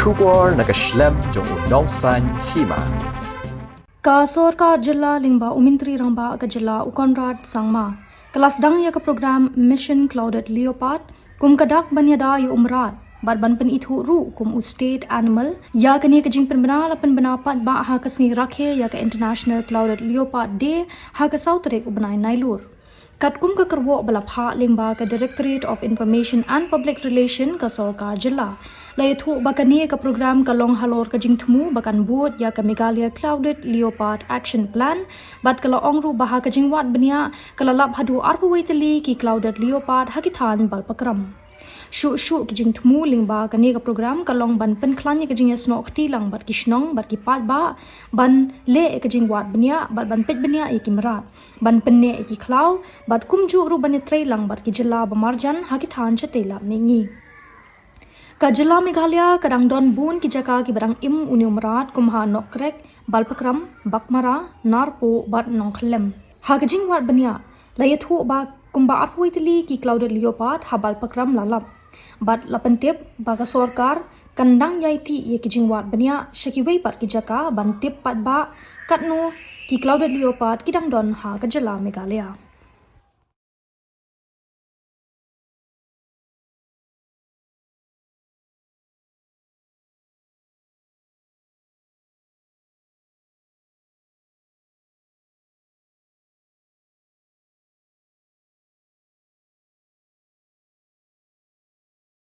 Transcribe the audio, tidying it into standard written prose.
Shukor nakaslem jong unongsan Hima. Ka Sorkar Jilla lingba umintri rangba ka Jilla Ukonrad Sangma. Kelas dang ya ka program Mission Clouded Leopard kum kadak banyada yu umrat. Ban pen ithu ru kum state animal ya kani ka jing Pynbna la Pynbna pat ba ha ka sngi rakhe ya ka International Clouded Leopard Day ha ka sautrek ubnai nailur. Kat kum ka kerwo balap ha lingba ka Directorate of Information and Public Relation ka Sorkar Jilla. La ithu bakani ka program ka long halor ka jing thmu bakan board ya ka Meghalaya Clouded Leopard Action Plan bat kala ongru baha ka jing wat Bniah kala lap hadu arpu waitali ki Clouded Leopard hakithan balpakram. Shu ki jing thmu lingba kani ka program ka long ban pen Khla ni ka jing yasno khti lang bat ki shnong bat ki pat ba ban le ka jing wat Bniah bat ban pet Bniah ki mrat ban penne ki Khla bat kum ju ru ban trei lang bat ki Jilla bamarjan hakithan chatela mengi. Ka Jilla Meghalaya kadang don bun ki jaka ki barang im uniumrat kumha nokrek balpakram bakmara narpo bat nongkhlem ha ka jing wat Bniah la yathu ba kumba arpu itali ki Clouded Leopard ha balpakram lalap bat lapentip baga Sorkar kandang yaiti ye ki jingwat Bniah shakiwei pat ki jaka ban tip pat ba katno ki Clouded Leopard kidang don ha ka Jilla Meghalaya.